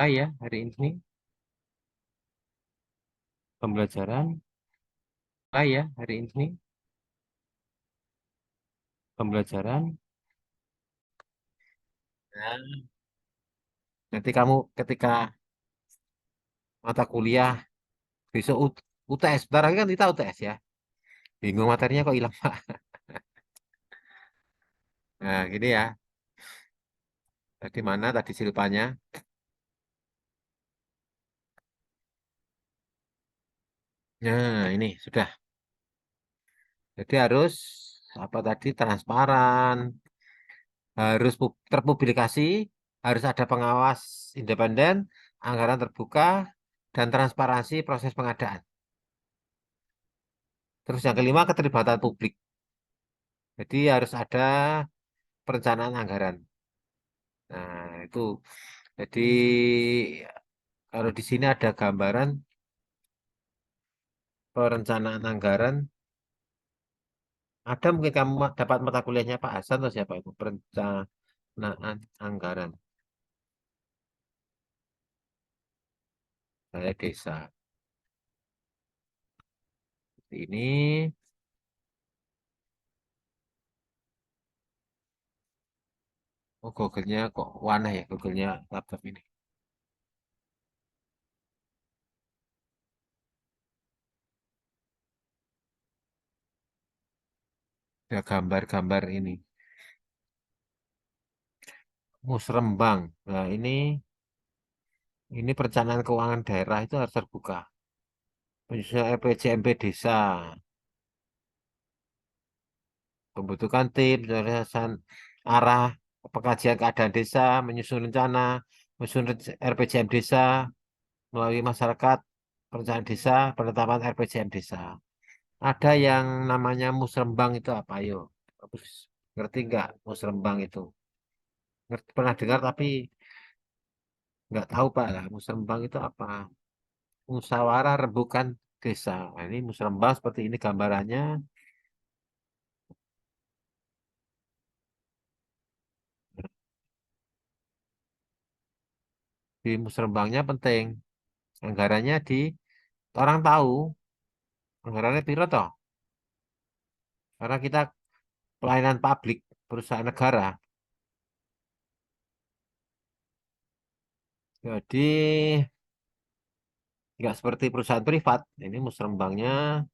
Ya hari ini pembelajaran ya hari ini pembelajaran. Nah, nanti kamu ketika mata kuliah besok UTS, bentar lagi kan kita UTS ya. Bingung materinya kok hilang Pak. Nah, gini ya. Tadi mana tadi silpanya? Nah, ini sudah. Jadi harus apa tadi transparan, harus terpublikasi, harus ada pengawas independen, anggaran terbuka, dan transparansi proses pengadaan. Terus yang kelima keterlibatan publik. Jadi harus ada perencanaan anggaran. Nah, itu. Jadi kalau di sini ada gambaran perencanaan anggaran. Ada mungkin kamu dapat mata kuliahnya Pak Hasan atau siapa itu? Perencanaan anggaran. Saya desa. Ini, oh Google-nya kok warna ya Google-nya laptop ini. Ada gambar-gambar ini. Musrembang. Nah, ini perencanaan keuangan daerah itu harus terbuka. Penyusunan RPJMP desa, pembentukan tim, penyelesaian arah pengkajian keadaan desa, menyusun rencana, menyusun RPJM desa melalui masyarakat, perencanaan desa, penetapan RPJM desa. Ada yang namanya musrembang itu apa? Ayo, Bagus. Ngerti nggak musrembang itu? Ngerti, pernah dengar tapi nggak tahu Pak lah. Musrembang itu apa? Musyawarah rembukan desa. Nah, ini musrembang seperti ini gambarannya. Di musrembangnya penting. Anggarannya orang tahu anggarannya piro toh. Karena kita pelayanan publik perusahaan negara. Jadi nggak seperti perusahaan privat. Ini musrembangnya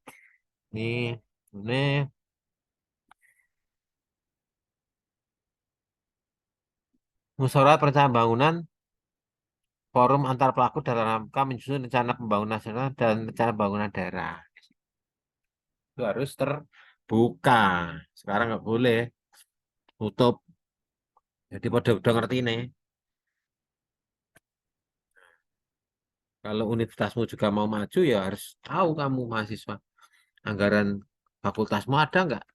ini musyawarah perencanaan bangunan forum antar pelaku dalam rangka menyusun rencana pembangunan nasional dan rencana pembangunan daerah. Itu harus terbuka. Sekarang nggak boleh tutup. Jadi pada udah ngerti nih. Kalau universitasmu juga mau maju ya harus tahu kamu mahasiswa. Anggaran fakultasmu ada nggak?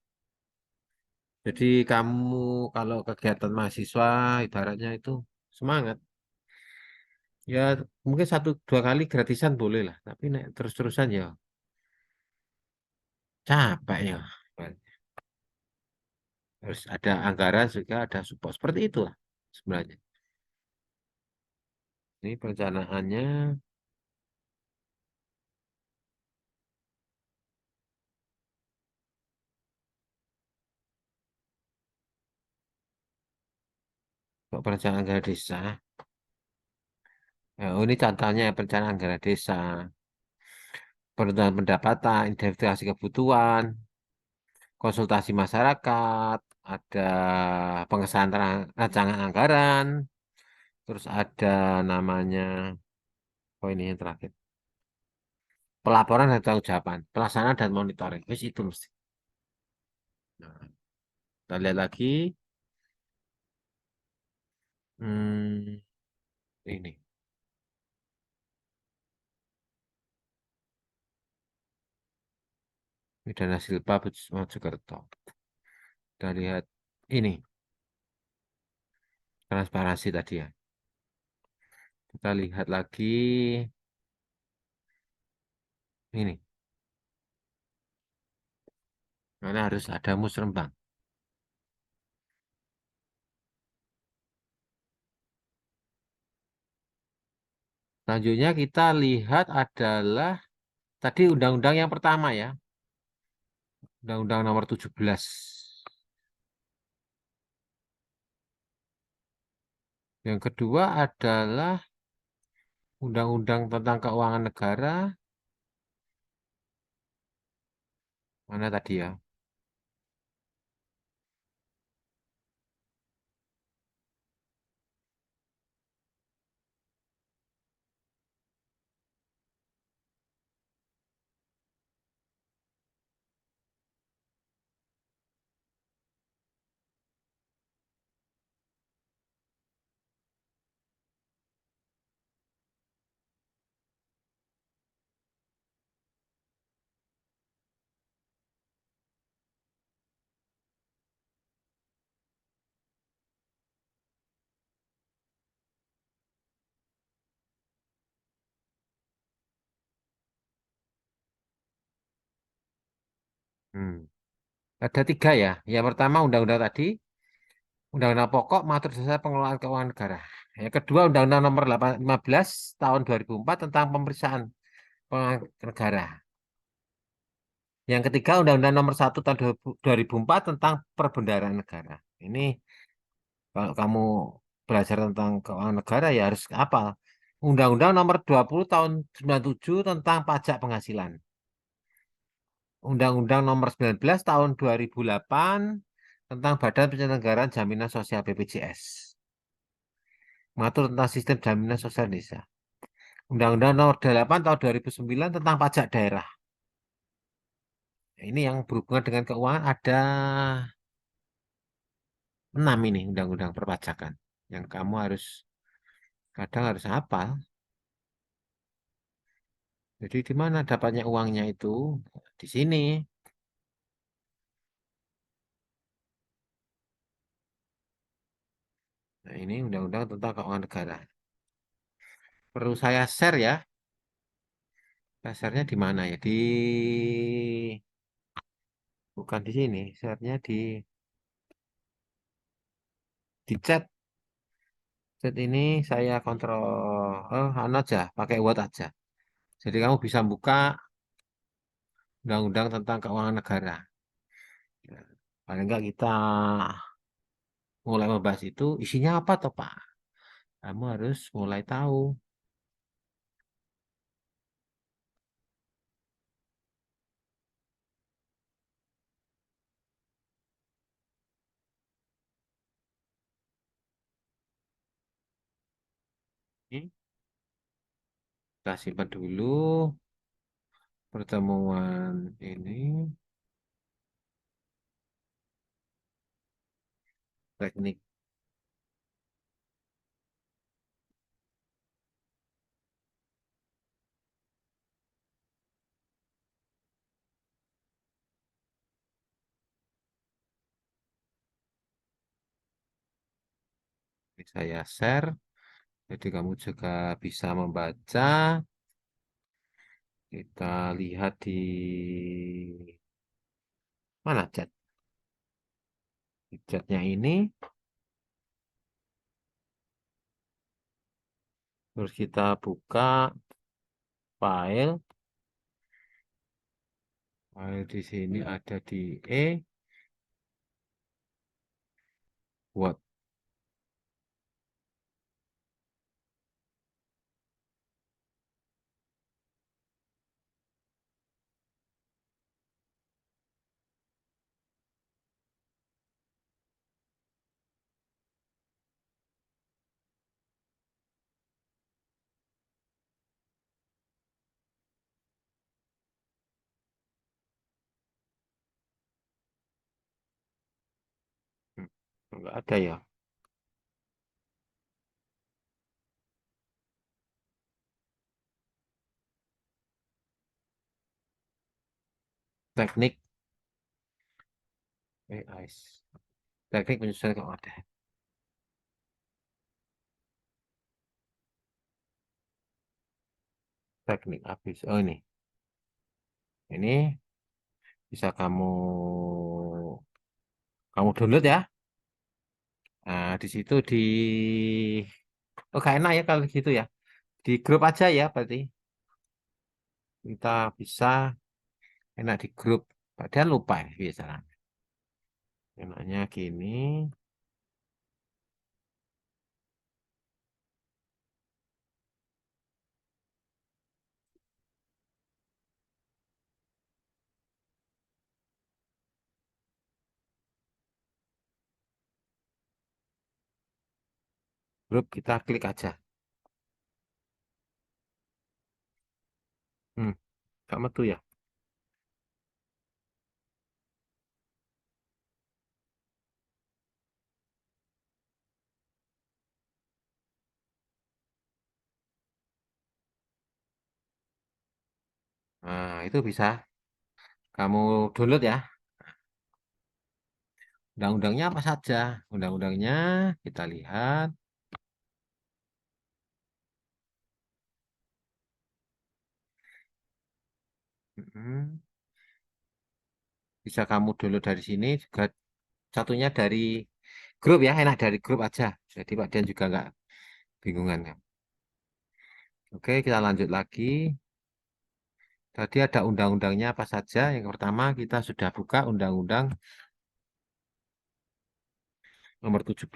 Jadi kamu kalau kegiatan mahasiswa ibaratnya itu semangat. Ya mungkin satu dua kali gratisan boleh lah. Tapi nek terus-terusan ya capek ya. Harus ada anggaran juga ada support seperti itu lah sebenarnya. Ini perencanaannya kok perencanaan anggaran desa. Ya, oh, ini contohnya perencanaan anggaran desa, perencanaan pendapatan, identifikasi kebutuhan, konsultasi masyarakat, ada pengesahan rancangan anggaran, terus ada namanya, oh ini yang terakhir, pelaporan dan tanggung jawaban, pelaksanaan dan monitoring. Wis itu mesti. Nah, kita lihat lagi, hmm, ini, Dana Silpa Mojokerto. Kita lihat ini, transparansi tadi ya. Kita lihat lagi, ini, karena harus ada musrembang. Selanjutnya kita lihat adalah tadi undang-undang yang pertama ya, Undang-Undang Nomor 17. Yang kedua adalah Undang-Undang tentang Keuangan Negara. Mana tadi ya? Hmm. Ada tiga ya. Yang pertama undang-undang tadi, Undang-Undang Pokok mengatur dasar pengelolaan keuangan negara. Yang kedua Undang-Undang Nomor 15 tahun 2004 tentang pemeriksaan keuangan negara. Yang ketiga Undang-Undang Nomor 1 tahun 2004 tentang perbendaharaan negara. Ini kalau kamu belajar tentang keuangan negara ya harus hafal. Undang-Undang Nomor 20 tahun 97 tentang pajak penghasilan. Undang-Undang Nomor 19 tahun 2008 tentang Badan Penyelenggaraan Jaminan Sosial BPJS. Mengatur tentang sistem jaminan sosial desa. Undang-Undang Nomor 8 tahun 2009 tentang pajak daerah. Nah, ini yang berhubungan dengan keuangan ada 6 ini undang-undang perpajakan yang kamu harus kadang harus hafal. Jadi di mana dapatnya uangnya itu? Di sini. Nah, ini undang-undang tentang keuangan negara. Perlu saya share ya. Share-nya di mana ya? Bukan di sini. Share-nya di chat. Chat ini saya kontrol. Oh, anu aja, pakai Word aja. Jadi kamu bisa buka undang-undang tentang keuangan negara. Ya, paling enggak kita mulai membahas itu isinya apa toh Pak? Kamu harus mulai tahu. Ini kita simpan dulu pertemuan ini teknik. Ini saya share. Jadi kamu juga bisa membaca. Kita lihat di mana chat. Di chatnya ini. Terus kita buka file. File di sini ada di Word. Hmm, Enggak ada ya. Teknik teknik penyusunan keuangan. Teknik habis. Oh ini. Ini bisa kamu download ya. Nah, di situ oh gak enak ya kalau gitu ya. Di grup aja ya berarti. Kita bisa enak di grup. Padahal lupa ya biasanya. Enaknya gini. Grup kita klik aja. Hmm, Gak metu ya. Nah, itu bisa. Kamu download ya. Undang-undangnya apa saja? Undang-undangnya kita lihat. Mm-mm. Bisa kamu download dari sini juga satunya dari grup ya, enak dari grup aja. Jadi Pak Dian juga nggak bingungan ya. Oke, kita lanjut lagi. Tadi ada undang-undangnya apa saja. Yang pertama kita sudah buka Undang-Undang Nomor 17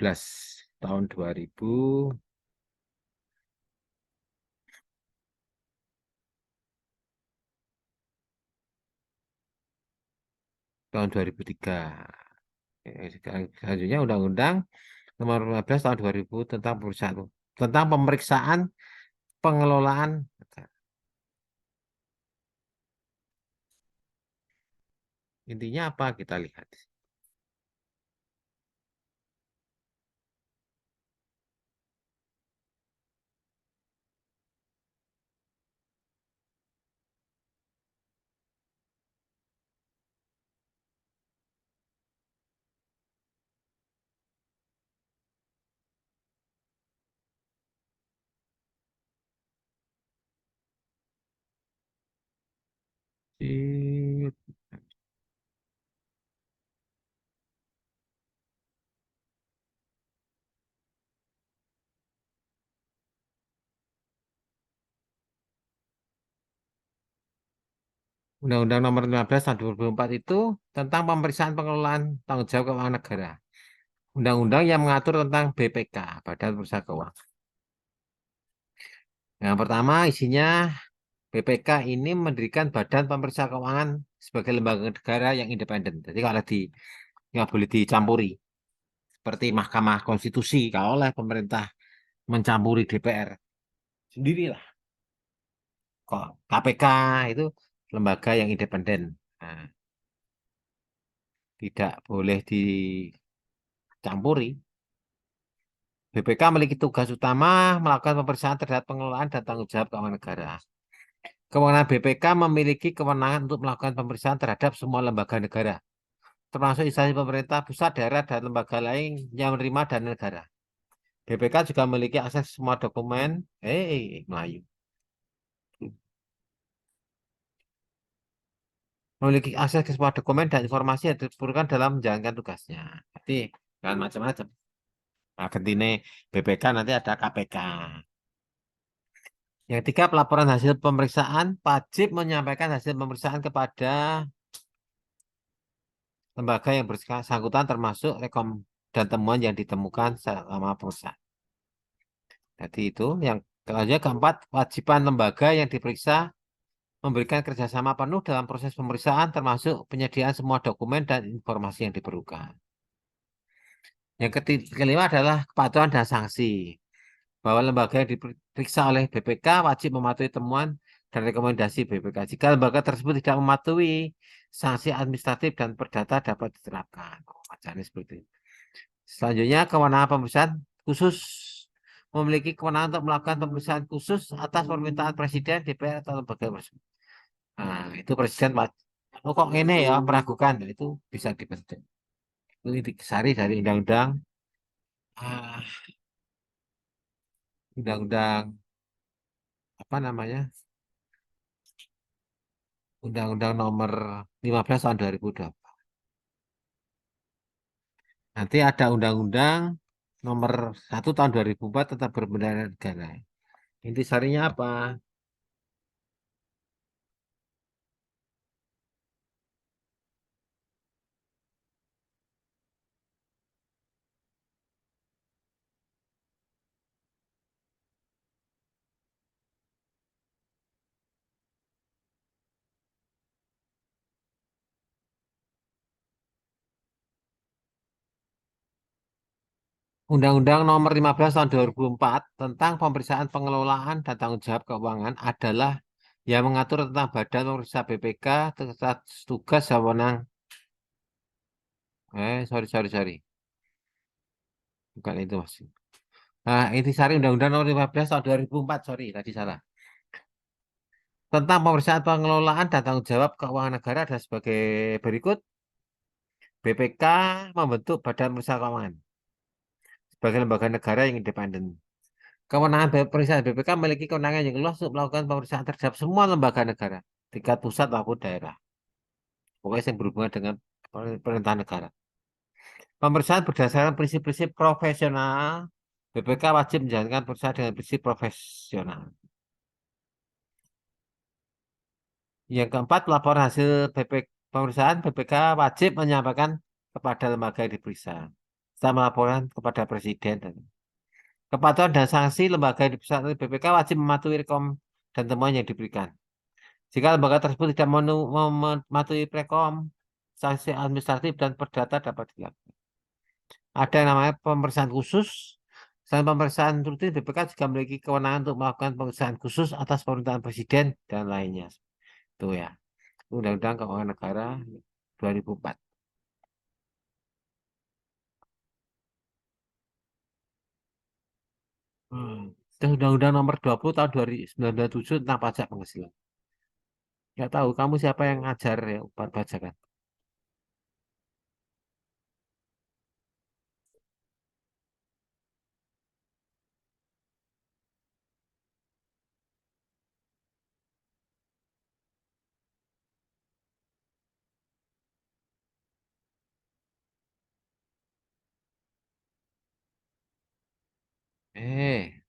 tahun 2000, tahun 2003. Selanjutnya Undang-Undang Nomor 15 tahun 2000 tentang pemeriksaan pengelolaan. Intinya apa kita lihat. Di Undang-Undang Nomor 15 tahun 2004 itu tentang pemeriksaan pengelolaan tanggung jawab keuangan negara. Undang-undang yang mengatur tentang BPK, Badan Pemeriksa Keuangan. Yang pertama isinya BPK ini mendirikan Badan Pemeriksa Keuangan sebagai lembaga negara yang independen. Jadi kalau nggak boleh dicampuri. Seperti Mahkamah Konstitusi, kalau oleh pemerintah mencampuri DPR sendirilah. Kok KPK itu lembaga yang independen. Nah, tidak boleh dicampuri. BPK memiliki tugas utama melakukan pemeriksaan terhadap pengelolaan dan tanggung jawab keuangan negara. Kewenangan BPK memiliki kewenangan untuk melakukan pemeriksaan terhadap semua lembaga negara, termasuk instansi pemerintah pusat, daerah, dan lembaga lain yang menerima dana negara. BPK juga memiliki akses ke semua dokumen, Melayu, memiliki akses ke semua dokumen dan informasi yang diperlukan dalam menjalankan tugasnya. Jadi, kan macam-macam. Nah, gentine BPK nanti ada KPK. Yang ketiga, pelaporan hasil pemeriksaan wajib menyampaikan hasil pemeriksaan kepada lembaga yang bersangkutan termasuk rekom dan temuan yang ditemukan selama pemeriksaan. Jadi itu yang keempat, kewajiban lembaga yang diperiksa memberikan kerjasama penuh dalam proses pemeriksaan termasuk penyediaan semua dokumen dan informasi yang diperlukan. Yang kelima adalah kepatuhan dan sanksi. Bahwa lembaga yang diperiksa oleh BPK wajib mematuhi temuan dan rekomendasi BPK. Jika lembaga tersebut tidak mematuhi, sanksi administratif dan perdata dapat diterapkan. Bacaan seperti itu. Selanjutnya, kewenangan pemeriksaan khusus memiliki kewenangan untuk melakukan pemeriksaan khusus atas permintaan Presiden, DPR, atau lembaga tersebut. Nah, itu Presiden, oh kok ini ya, meragukan, itu bisa dibentuk. Itu intisari dari ah, undang-undang apa namanya? Undang-Undang Nomor 15 tahun 2002. Nanti ada Undang-Undang Nomor 1 tahun 2004 tentang berbendera negara. Intisarinya apa? Undang-Undang Nomor 15 Tahun 2004 tentang pemeriksaan pengelolaan dan tanggung jawab keuangan adalah yang mengatur tentang Badan Pemeriksa BPK, tugas dan wewenang. Sorry. Bukan itu, Mas. Nah, intisari Undang-Undang Nomor 15 Tahun 2004, sorry, tadi salah. Tentang pemeriksaan pengelolaan dan tanggung jawab keuangan negara adalah sebagai berikut. BPK membentuk Badan Pemeriksa Keuangan sebagai lembaga negara yang independen. Kewenangan pemeriksaan BPK memiliki kewenangan yang luas untuk melakukan pemeriksaan terhadap semua lembaga negara, tingkat pusat maupun daerah. Pokoknya yang berhubungan dengan pemerintahan negara. Pemeriksaan berdasarkan prinsip-prinsip profesional, BPK wajib menjalankan pemeriksaan dengan prinsip profesional. Yang keempat, laporan hasil pemeriksaan BPK wajib menyampaikan kepada lembaga yang diperiksa. Setelah melaporkan kepada Presiden. Kepatuhan dan sanksi lembaga yang diperiksa oleh BPK wajib mematuhi rekom dan temuan yang diberikan. Jika lembaga tersebut tidak mematuhi prekom, sanksi administratif dan perdata dapat dilakukan. Ada yang namanya pemeriksaan khusus. Selain pemeriksaan rutin, BPK juga memiliki kewenangan untuk melakukan pemeriksaan khusus atas pemerintahan presiden dan lainnya. Itu ya. Undang-Undang Keuangan Negara 2004. Itu Undang-Undang Nomor 20 Tahun 1997 tentang pajak penghasilan. Nggak tahu kamu siapa yang ngajar ya pajak kan? Eh,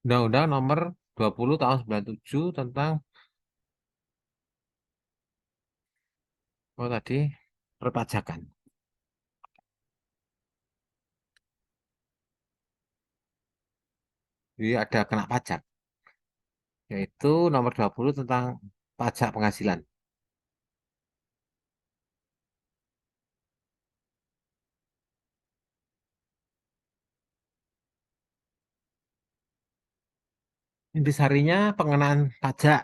Undang-Undang Nomor 20 Tahun 97 tentang tadi perpajakan. Jadi ada kena pajak, yaitu nomor 20 tentang pajak penghasilan. Intisarinya pengenaan pajak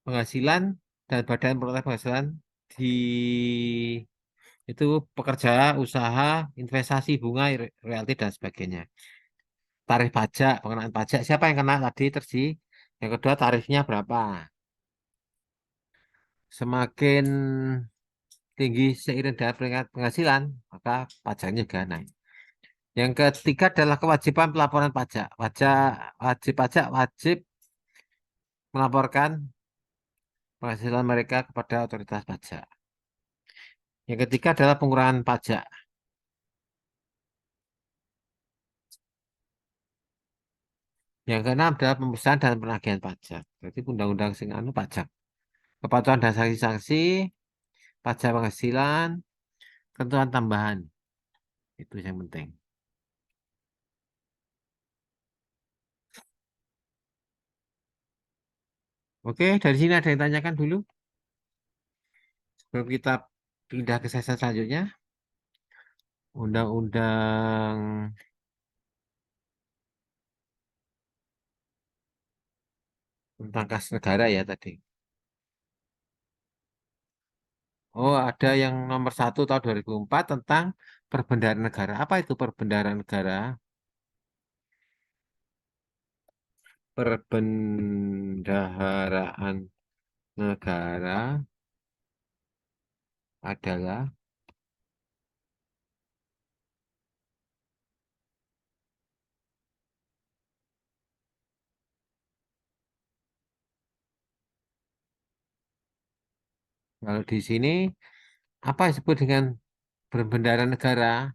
penghasilan dan badan pengelola penghasilan di itu pekerja, usaha, investasi, bunga, royalti dan sebagainya. Tarif pajak, pengenaan pajak, siapa yang kena tadi terji? Yang kedua tarifnya berapa? Semakin tinggi seiring dengan peringkat penghasilan, maka pajaknya juga naik. Yang ketiga adalah kewajiban pelaporan pajak. Wajib pajak wajib melaporkan penghasilan mereka kepada otoritas pajak. Yang ketiga adalah pengurangan pajak. Yang keenam adalah pemeriksaan dan penagihan pajak. Jadi undang-undang sing anu pajak. Kepatuhan dan sanksi-sanksi, pajak penghasilan, ketentuan tambahan. Itu yang penting. Oke, dari sini ada yang tanyakan dulu sebelum kita Pindah ke sesi selanjutnya. Undang-undang tentang kas negara ya tadi. Oh, ada yang nomor 1 tahun 2004 tentang perbendaharaan negara. Apa itu perbendaharaan negara? Perbendaharaan negara adalah kalau di sini apa yang disebut dengan perbendaharaan negara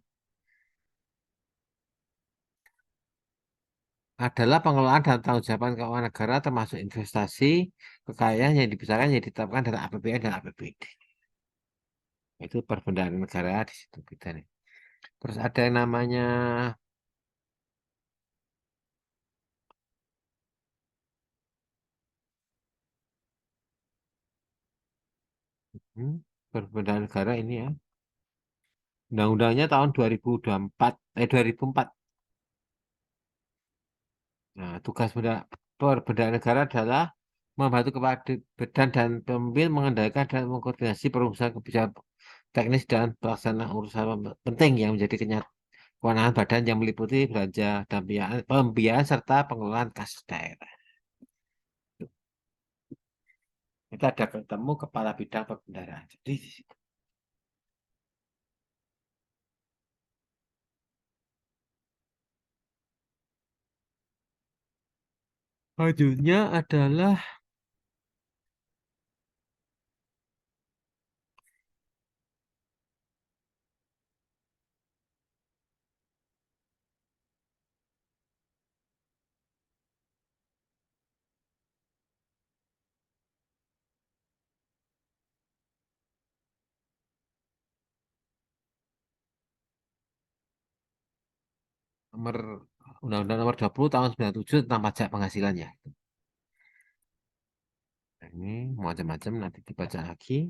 adalah pengelolaan dan tanggung jawab keuangan negara termasuk investasi, kekayaan yang dibesarkan yang ditetapkan dalam APBN dan APBD. Itu perbendaharaan negara di situ kita nih. Terus ada yang namanya perbendaharaan negara ini ya. Undang-undangnya tahun 2024, 2004. Nah, tugas perbendaharaan negara adalah membantu kepada badan dan pemimpin mengendalikan dan mengkoordinasi perumusan kebijakan teknis dan pelaksanaan urusan penting yang menjadi kewenangan badan yang meliputi belanja dan pembiayaan serta pengelolaan kas daerah. Kita ada ketemu kepala bidang perbendaharaan. Jadi di situ. Selanjutnya adalah nomor Undang-Undang nomor 20 tahun 97 tentang pajak penghasilan ya. Nah, ini macam-macam nanti dibaca lagi.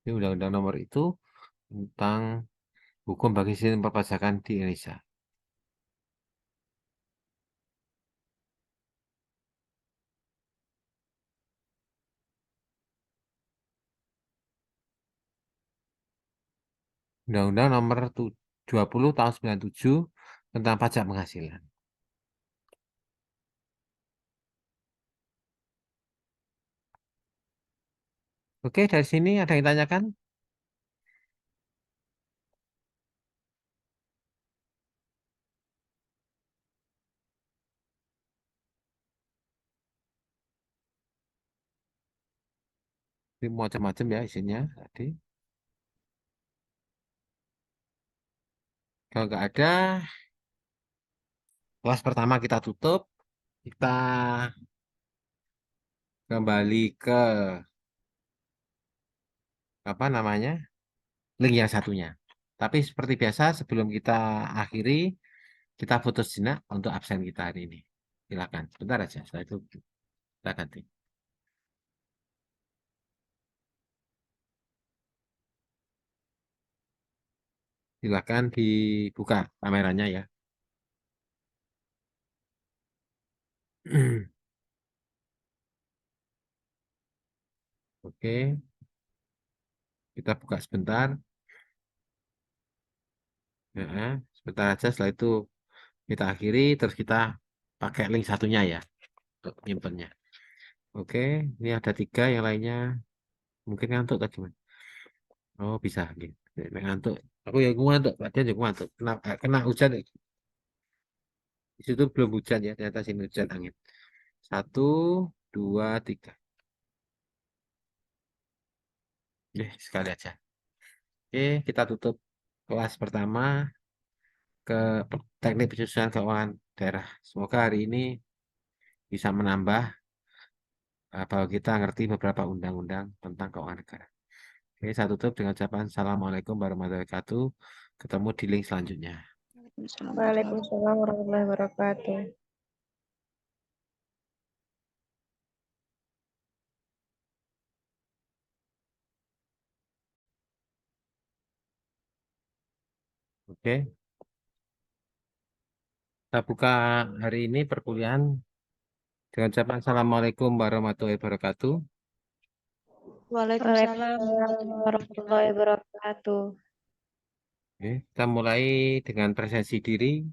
Ini undang-undang nomor itu tentang hukum bagi sistem perpajakan di Indonesia. Undang-Undang nomor 20 tahun 97 tentang pajak penghasilan. Oke, dari sini ada yang tanyakan? Ini macam-macam ya isinya tadi. Kalau nggak ada, kelas pertama kita tutup. Kita kembali ke apa namanya link yang satunya. Tapi seperti biasa sebelum kita akhiri, kita foto sejenak untuk absen kita hari ini. Silakan. Sebentar aja. Setelah itu kita ganti. Silakan dibuka kameranya ya. Oke, kita buka sebentar. Ya, sebentar aja. Setelah itu kita akhiri, terus kita pakai link satunya ya untuk nyimpennya. Oke, ini ada 3 yang lainnya. Mungkin ngantuk tadi, Mas. Oh, bisa. Gitu. Ngantuk. Aku ya ngantuk. Latihan juga ngantuk. Kena hujan. Di situ belum hujan ya. Ternyata sini hujan angin. 1, 2, 3. Sekali aja. Oke, kita tutup kelas pertama ke teknik penyusunan keuangan daerah. Semoga hari ini bisa menambah bahwa kita ngerti beberapa undang-undang tentang keuangan negara. Oke, saya tutup dengan ucapan Assalamualaikum warahmatullahi wabarakatuh. Ketemu di link selanjutnya. Waalaikumsalam warahmatullahi wabarakatuh. Oke, kita buka hari ini perkuliahan dengan ucapan Assalamualaikum warahmatullahi wabarakatuh. Waalaikumsalam warahmatullahi wabarakatuh. Oke, kita mulai dengan presensi diri.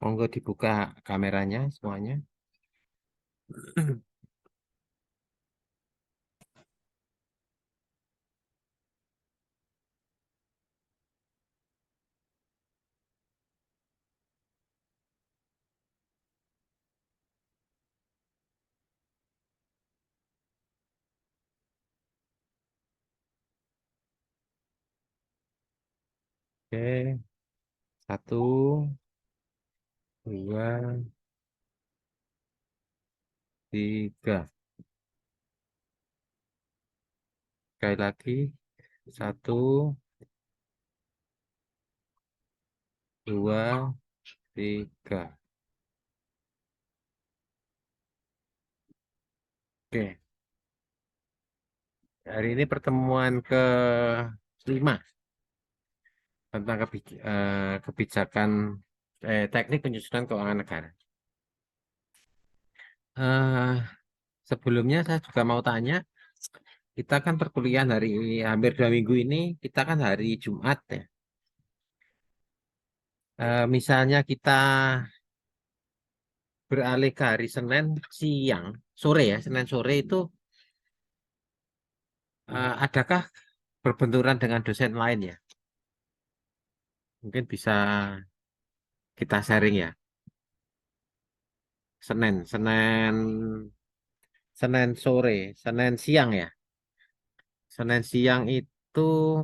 Monggo dibuka kameranya semuanya. Oke, 1, 2, 3. Sekali lagi, 1, 2, 3. Oke, hari ini pertemuan ke-5 tentang kebijakan teknik penyusunan keuangan negara. Eh, Sebelumnya saya juga mau tanya, kita kan perkuliahan hari ini, hampir 2 minggu ini, kita kan hari Jumat ya. Misalnya kita beralih ke hari Senin siang, sore ya, Senin sore itu, adakah berbenturan dengan dosen lain ya? Mungkin bisa kita sharing ya. Senin sore, Senin siang ya. Senin siang itu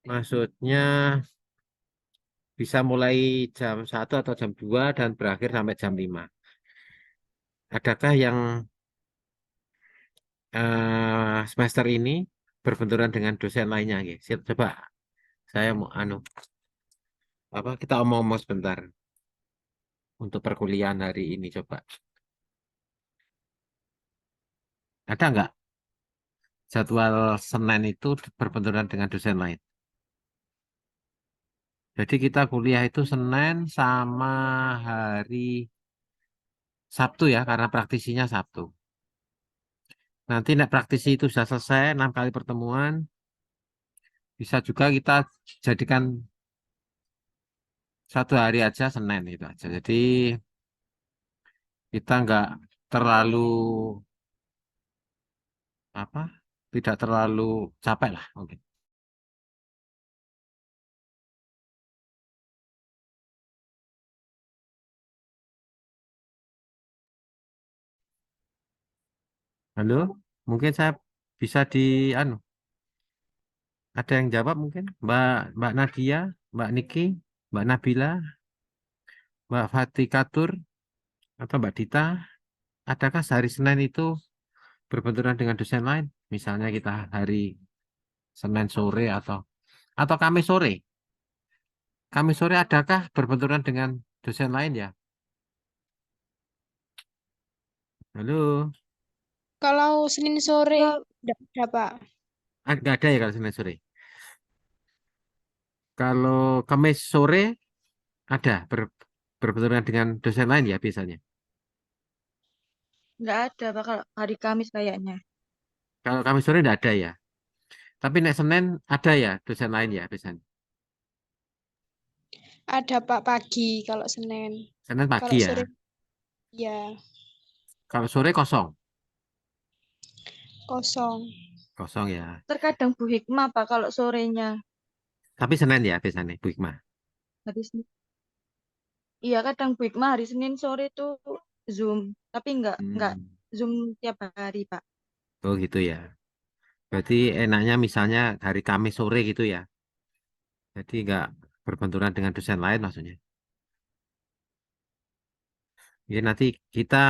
maksudnya bisa mulai jam 1 atau jam 2 dan berakhir sampai jam 5. Adakah yang semester ini berbenturan dengan dosen lainnya? Coba saya mau kita omong-omong sebentar untuk perkuliahan hari ini coba. Ada nggak jadwal Senin itu berbenturan dengan dosen lain? Jadi kita kuliah itu Senin sama hari Sabtu ya, karena praktisinya Sabtu. Nanti nek praktisi itu sudah selesai 6 kali pertemuan, bisa juga kita jadikan 1 hari aja Senin itu aja. Jadi kita nggak terlalu apa, tidak terlalu capek lah mungkin. Halo, mungkin saya bisa ada yang jawab mungkin Mbak Mbak Nadia, Mbak Niki, Mbak Nabila, Mbak Fatikatur atau Mbak Dita. Adakah sehari Senin itu berbenturan dengan dosen lain? Misalnya kita hari Senin sore atau Kamis sore. Kamis sore adakah berbenturan dengan dosen lain ya? Halo, Kalau Senin sore nggak ada, Pak. nggak ada ya kalau Senin sore. Kalau Kamis sore ada berbenturan dengan dosen lain ya biasanya. Nggak ada, Pak, kalau hari Kamis kayaknya. Kalau Kamis sore nggak ada ya. Tapi nek Senin ada ya dosen lain ya biasanya. Ada Pak pagi kalau Senin. Senin Kalau pagi ya. sore ya Kalau sore kosong, kosong. kosong ya. Terkadang Bu Hikmah, Pak, kalau sorenya. Tapi Senin ya biasanya Bu Hikmah. Hari Senin. Iya, kadang Bu Hikmah hari Senin sore itu Zoom. Tapi nggak Hmm. Zoom tiap hari, Pak. Oh gitu ya. Berarti enaknya misalnya hari Kamis sore gitu ya. Jadi nggak berbenturan dengan dosen lain maksudnya. Ya nanti kita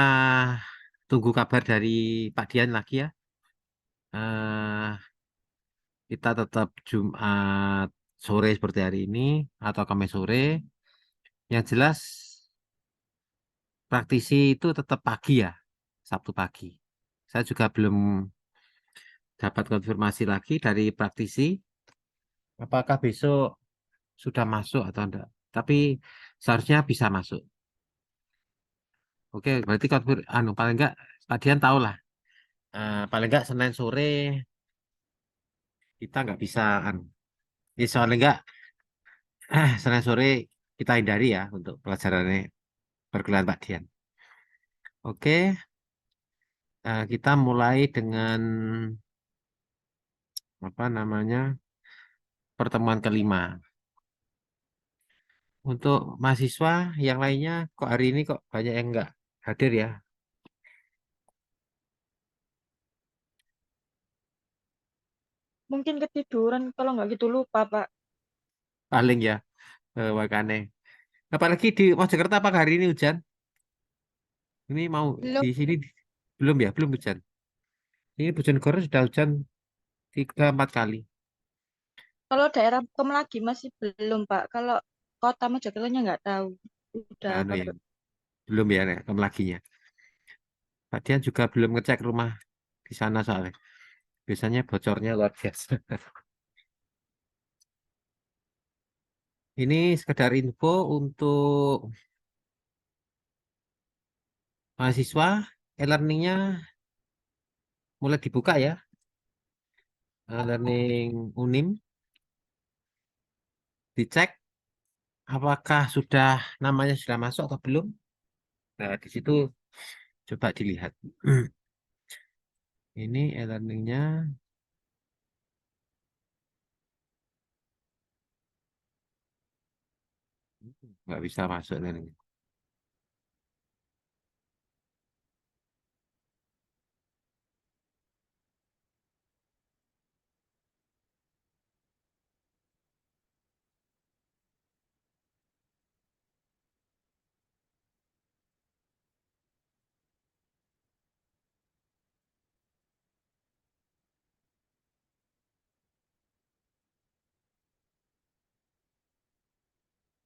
tunggu kabar dari Pak Dian lagi ya. Kita tetap Jumat sore seperti hari ini atau Kamis sore. Yang jelas praktisi itu tetap pagi ya, Sabtu pagi. Saya juga belum dapat konfirmasi lagi dari praktisi. apakah besok sudah masuk atau enggak. Tapi seharusnya bisa masuk. Oke, berarti paling enggak Kadian tahu lah. Paling enggak Senin sore kita nggak bisa soalnya enggak Senin sore kita hindari ya untuk pelajarannya perkuliahan Pak Dian. Oke, kita mulai dengan apa namanya pertemuan kelima. Untuk mahasiswa yang lainnya kok hari ini kok banyak yang nggak hadir ya? Mungkin ketiduran kalau nggak gitu lupa, Pak. Paling ya, makanya. Apalagi di Mojokerto apakah hari ini hujan? Ini mau Belum. di sini belum ya, belum hujan. Ini Bojonegoro sudah hujan 3 4 kali. Kalau daerah Kemelagi masih belum, Pak. Kalau kota Mojokertonya nggak tahu. Udah Anu apa ya, belum? belum ya, Nek, laginya. Pak Dian juga belum ngecek rumah di sana soalnya. Biasanya bocornya luar biasa. Ini sekedar info untuk mahasiswa, e-learningnya mulai dibuka ya. Learning Unim, dicek apakah namanya sudah masuk atau belum. Nah, di situ coba dilihat. Ini e-learningnya nggak bisa masuk learning.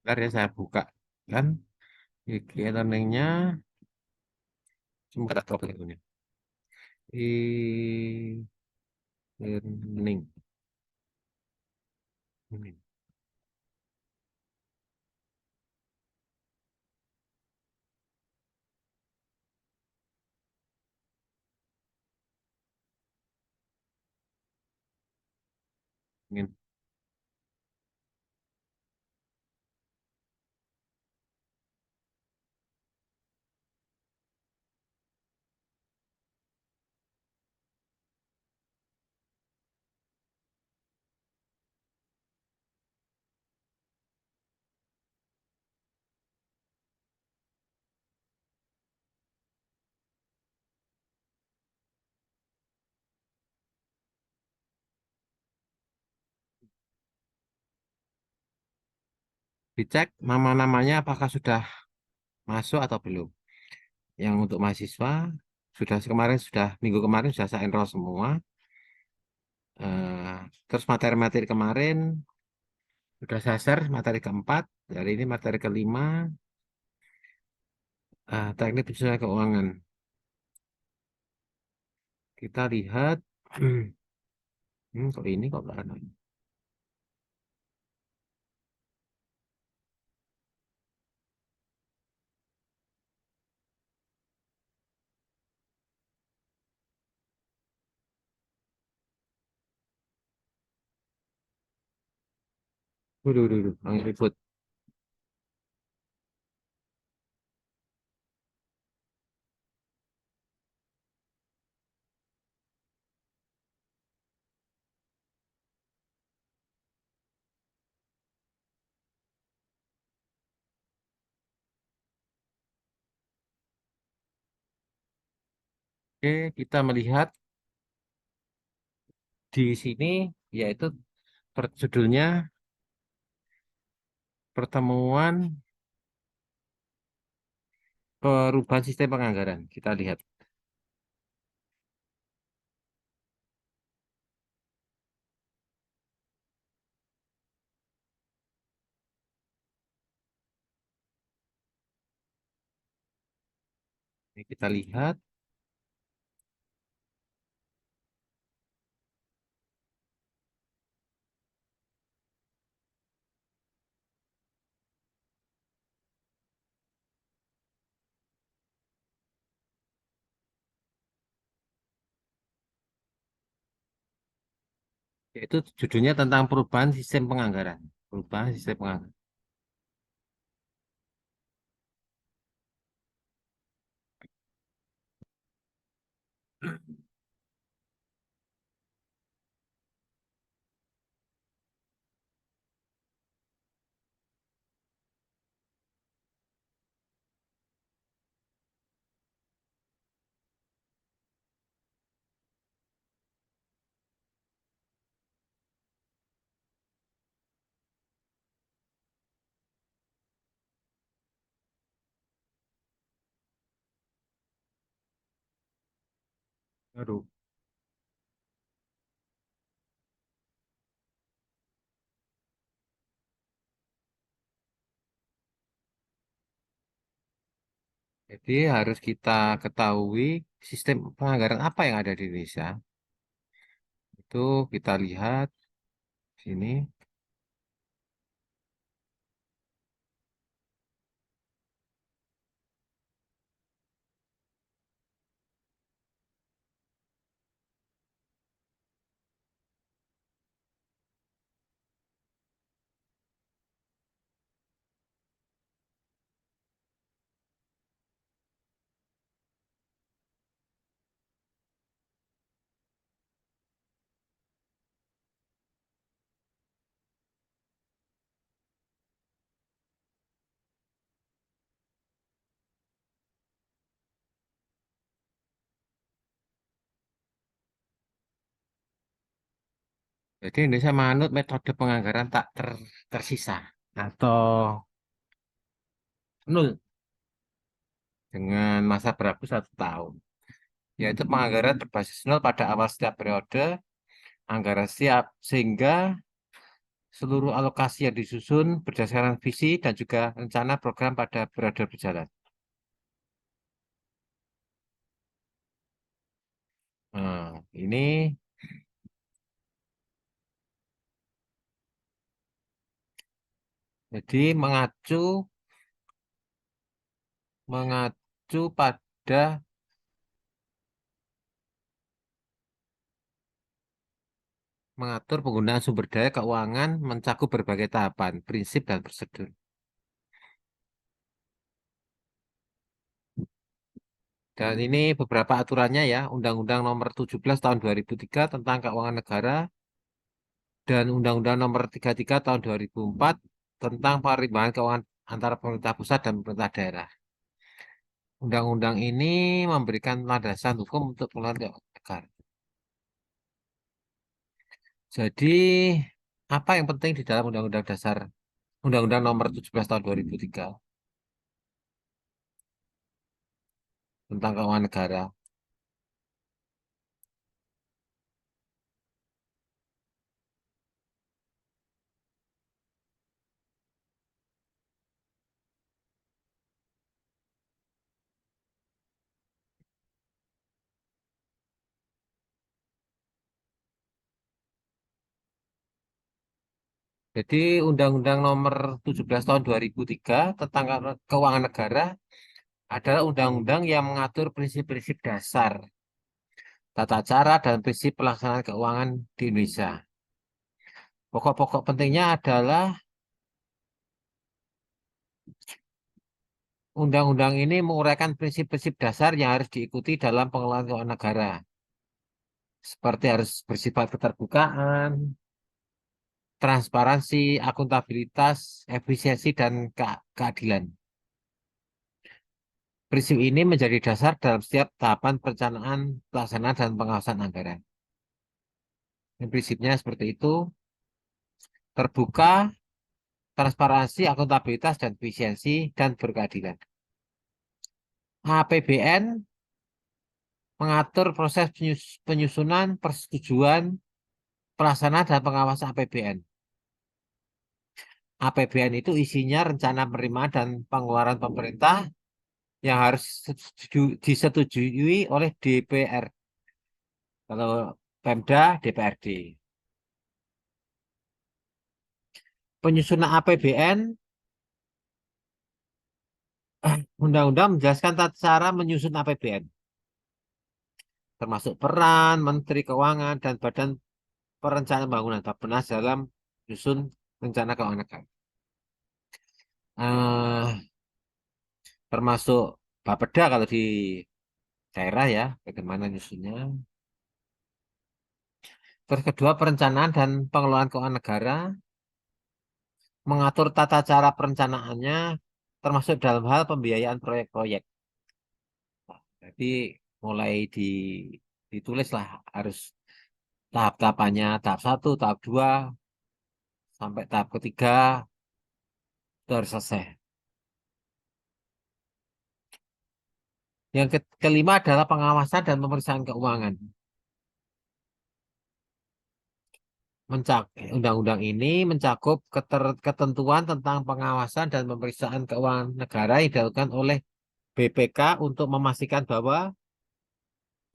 Bentar ya saya buka kan. E-learningnya cuma tak tahu ini. E-learning. Ini. Dicek nama-namanya apakah sudah masuk atau belum. Yang untuk mahasiswa minggu kemarin sudah saya enroll semua. Terus materi-materi kemarin sudah saya share materi keempat, dari ini materi kelima, teknik penyusunan keuangan. Kita lihat, kok ini kok nggak ada. Waduh, ribut. Oke, kita melihat di sini, yaitu judulnya pertemuan perubahan sistem penganggaran. Kita lihat. Ini kita lihat. Yaitu judulnya tentang perubahan sistem penganggaran. Perubahan sistem penganggaran. Aduh. Jadi harus kita ketahui sistem penganggaran apa yang ada di Indonesia. Itu kita lihat sini. Jadi Indonesia menganut metode penganggaran tak tersisa atau nol dengan masa berlaku 1 tahun. Yaitu penganggaran berbasis nol pada awal setiap periode anggaran siap sehingga seluruh alokasi yang disusun berdasarkan visi dan juga rencana program pada periode berjalan. Nah, ini jadi mengacu pada mengatur penggunaan sumber daya keuangan mencakup berbagai tahapan, prinsip dan prosedur. Dan ini beberapa aturannya ya, Undang-Undang Nomor 17 Tahun 2003 tentang Keuangan Negara dan Undang-Undang Nomor 33 Tahun 2004 tentang Perimbangan Keuangan antara pemerintah pusat dan pemerintah daerah. Undang-undang ini memberikan landasan hukum untuk pengelolaan keuangan negara. Jadi, apa yang penting di dalam Undang-Undang Dasar Undang-Undang Nomor 17 Tahun 2003 tentang keuangan negara? Jadi Undang-Undang Nomor 17 Tahun 2003 tentang keuangan negara adalah undang-undang yang mengatur prinsip-prinsip dasar, tata cara, dan prinsip pelaksanaan keuangan di Indonesia. Pokok-pokok pentingnya adalah undang-undang ini menguraikan prinsip-prinsip dasar yang harus diikuti dalam pengelolaan keuangan negara, seperti harus bersifat keterbukaan, transparansi, akuntabilitas, efisiensi, dan keadilan. Prinsip ini menjadi dasar dalam setiap tahapan perencanaan, pelaksanaan, dan pengawasan anggaran. Dan prinsipnya seperti itu, terbuka, transparansi, akuntabilitas, dan efisiensi, dan berkeadilan. APBN mengatur proses penyusunan, persetujuan, pelaksanaan, dan pengawasan APBN. APBN itu isinya rencana penerimaan dan pengeluaran pemerintah yang harus disetujui oleh DPR. Kalau Pemda, DPRD. Penyusunan APBN, undang-undang menjelaskan tata cara menyusun APBN, termasuk peran Menteri Keuangan dan Badan perencanaan pembangunan Bappenas dalam menyusun rencana keuangan negara. Termasuk Bapeda kalau di daerah ya, bagaimana nyusunnya. Terus kedua, perencanaan dan pengelolaan keuangan negara, mengatur tata cara perencanaannya, termasuk dalam hal pembiayaan proyek-proyek. Jadi mulai ditulis lah harus tahap-tahapannya, tahap 1, tahap 2, sampai tahap ketiga itu harus selesai. Yang kelima adalah pengawasan dan pemeriksaan keuangan. Undang-undang ini mencakup ketentuan tentang pengawasan dan pemeriksaan keuangan negara yang dilakukan oleh BPK untuk memastikan bahwa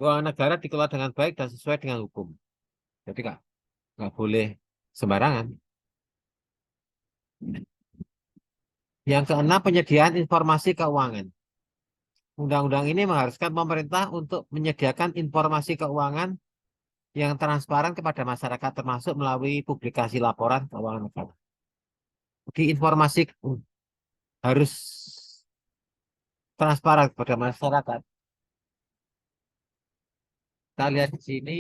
keuangan negara dikelola dengan baik dan sesuai dengan hukum. Jadi nggak boleh sembarangan. Yang keenam, penyediaan informasi keuangan. Undang-undang ini mengharuskan pemerintah untuk menyediakan informasi keuangan yang transparan kepada masyarakat, termasuk melalui publikasi laporan keuangan negara. Jadi informasi harus transparan kepada masyarakat. Kita lihat di sini,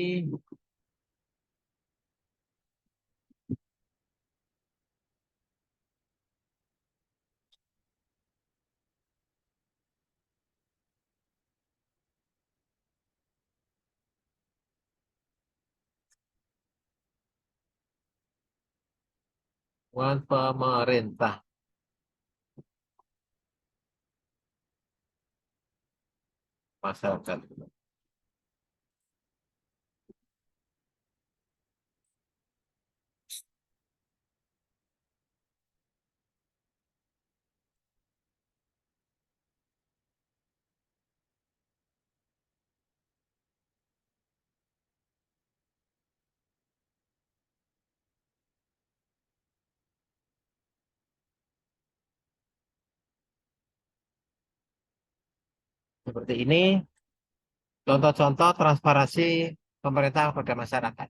keuangan pemerintah. Masyarakat. Seperti ini, contoh-contoh transparansi pemerintah kepada masyarakat.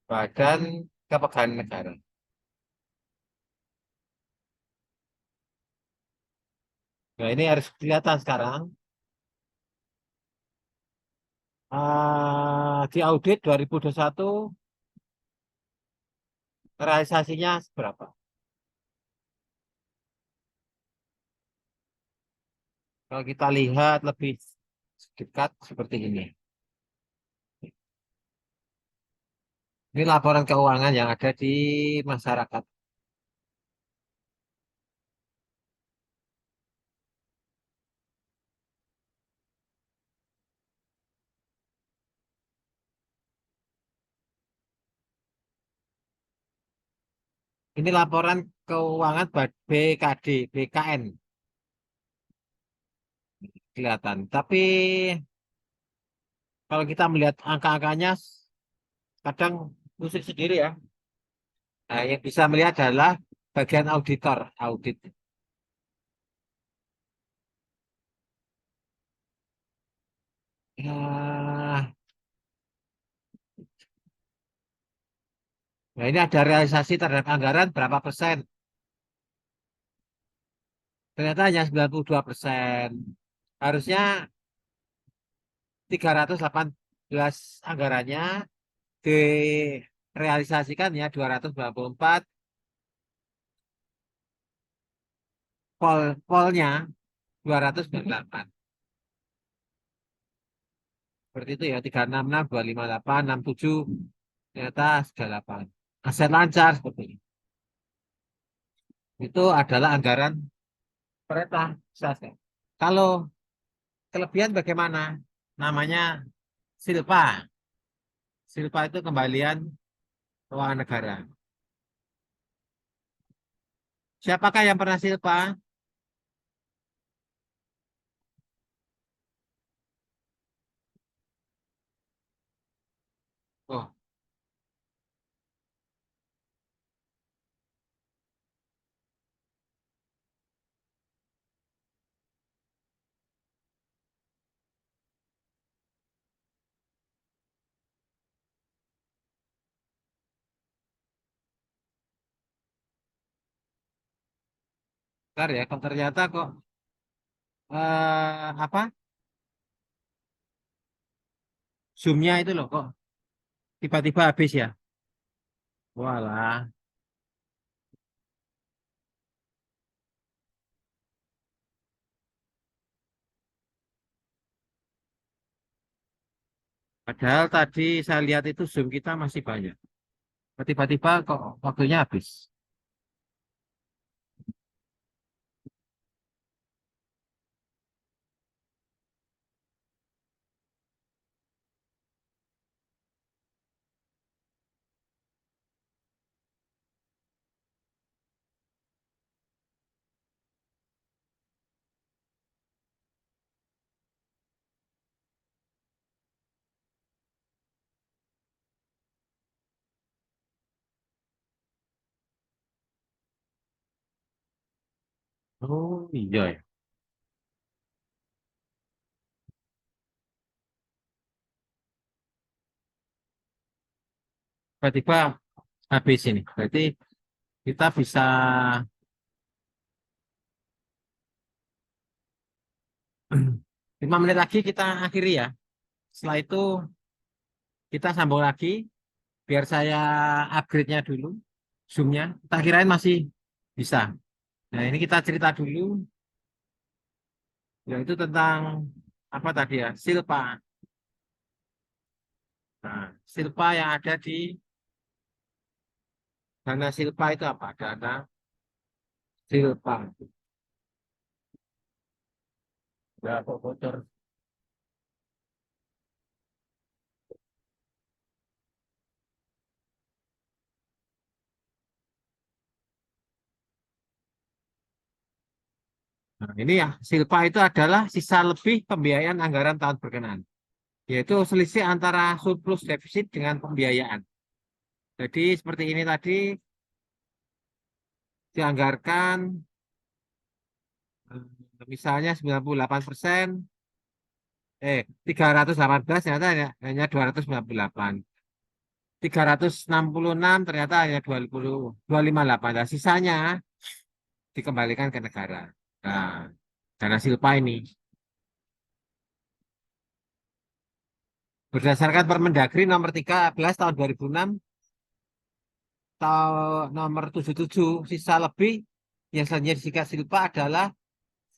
Badan Kepegawaian Negara. Nah, ini harus kelihatan sekarang. Di audit 2021, realisasinya seberapa? Kalau kita lihat lebih dekat seperti ini. Ini laporan keuangan yang ada di masyarakat. Ini laporan keuangan BKD, BKN. Kelihatan. Tapi kalau kita melihat angka-angkanya, kadang musik sendiri ya. Nah, yang bisa melihat adalah bagian auditor, audit. Ya, nah ini ada realisasi terhadap anggaran berapa persen? Ternyata hanya 92%. Harusnya 318 anggarannya direalisasikan ya 294. Polnya 298. Seperti itu ya, 366, 258, 67. Ternyata 98. Aset lancar seperti ini. Itu adalah anggaran pemerintah. Kalau kelebihan bagaimana? Namanya Silpa. Silpa itu kembalian keuangan negara. Siapakah yang pernah Silpa? Oh, Bentar ya, kok ternyata kok apa zoomnya itu loh kok tiba-tiba habis ya. Walah, padahal tadi saya lihat itu zoom kita masih banyak. Tiba-tiba kok waktunya habis. Oh iya ya. Tiba-tiba habis ini. Berarti kita bisa 5 menit lagi kita akhiri ya. Setelah itu kita sambung lagi. Biar saya upgrade-nya dulu. Zoom-nya. Tak kirain masih bisa. Nah ini kita cerita dulu. Yaitu tentang apa tadi ya? Silpa. Nah, silpa yang ada di dana silpa itu apa? Dana silpa. Ya, kok bocor. Nah, ini ya, silpa itu adalah sisa lebih pembiayaan anggaran tahun berkenaan, yaitu selisih antara surplus defisit dengan pembiayaan. Jadi seperti ini tadi dianggarkan misalnya 98%, 318 ternyata hanya 298. 366 ternyata hanya 258. Nah, sisanya dikembalikan ke negara. Nah, dana silpa ini berdasarkan Permendagri nomor 13 tahun 2006, tahun nomor 77, sisa lebih yang selanjutnya disikat silpa adalah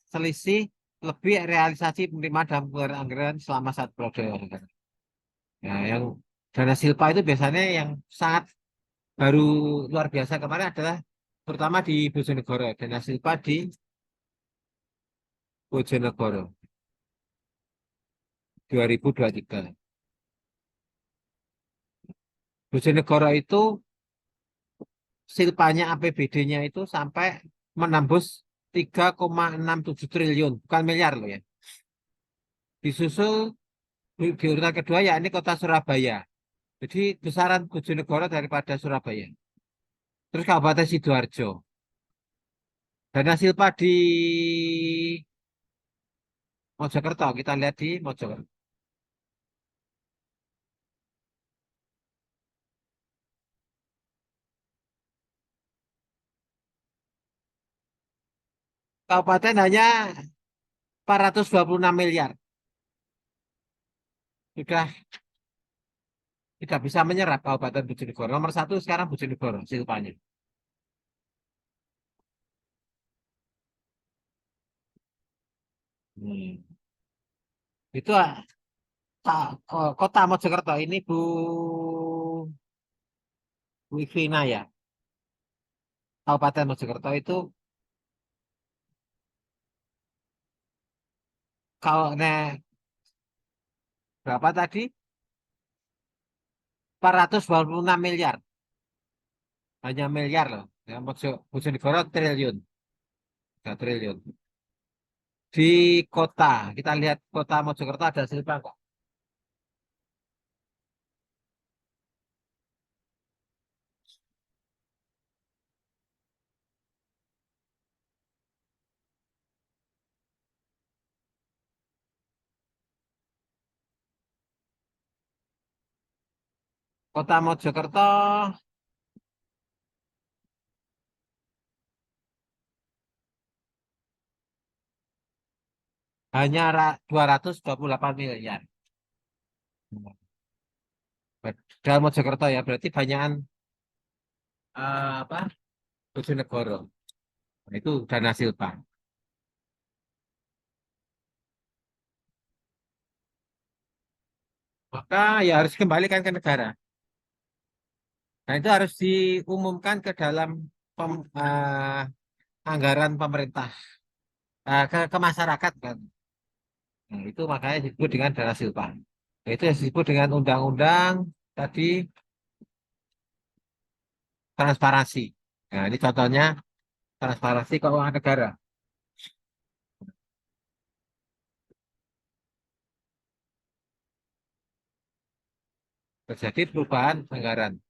selisih lebih realisasi penerimaan dalam pengeluaran anggaran selama satu periode. Nah, yang dana silpa itu biasanya yang sangat baru luar biasa kemarin adalah terutama di Bojonegoro, dana silpa di Bojonegoro 2023. Bojonegoro itu silpanya APBD-nya itu sampai menembus 3,67 triliun, bukan miliar loh ya. Disusul di urutan kedua ya ini kota Surabaya. Jadi besaran Bojonegoro daripada Surabaya. Terus Kabupaten Sidoarjo. Dana silpa di Mojokerto, kita lihat di Mojokerto. Kabupaten hanya 426 miliar. Sudah tidak bisa menyerap Kabupaten Bojonegoro. Nomor satu sekarang Bojonegoro silpanya. Hmm. Itu kota Mojokerto ini Bu Ikrina ya. Kabupaten Mojokerto itu kalau berapa tadi? 426 miliar. Hanya miliar loh. Ya, Bojonegoro triliun. 3 triliun. Di kota, kita lihat kota Mojokerto ada silpa kok. Kota Mojokerto hanya 228 miliar. Dalam Mojokerto ya, berarti banyakan apa? Bojonegoro. Nah, itu dana silpa. Maka ya harus kembalikan ke negara. Nah, itu harus diumumkan ke dalam anggaran pemerintah, ke masyarakat kan. Nah, itu makanya disebut dengan dana silpa. Nah, itu yang disebut dengan undang-undang tadi transparansi. Nah, ini contohnya transparansi keuangan negara. Terjadi perubahan anggaran.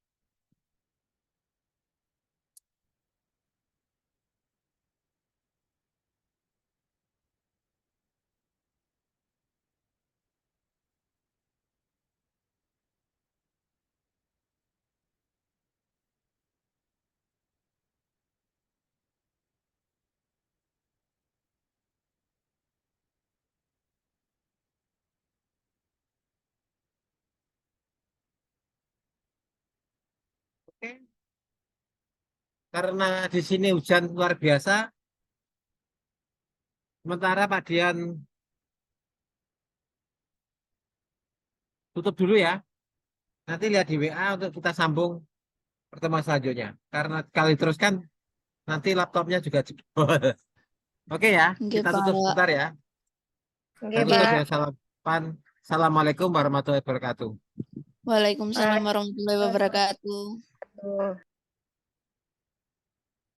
Oke. Karena di sini hujan luar biasa, sementara Pak Dian tutup dulu ya. Nanti lihat di WA untuk kita sambung pertemuan selanjutnya. Karena kali terus kan nanti laptopnya juga jebol. Oke ya, Nggih, kita Pak. tutup sebentar ya. Oke, Saya tutup Pak. dengan salaman. Assalamualaikum warahmatullahi wabarakatuh. Waalaikumsalam warahmatullahi wabarakatuh. Pak.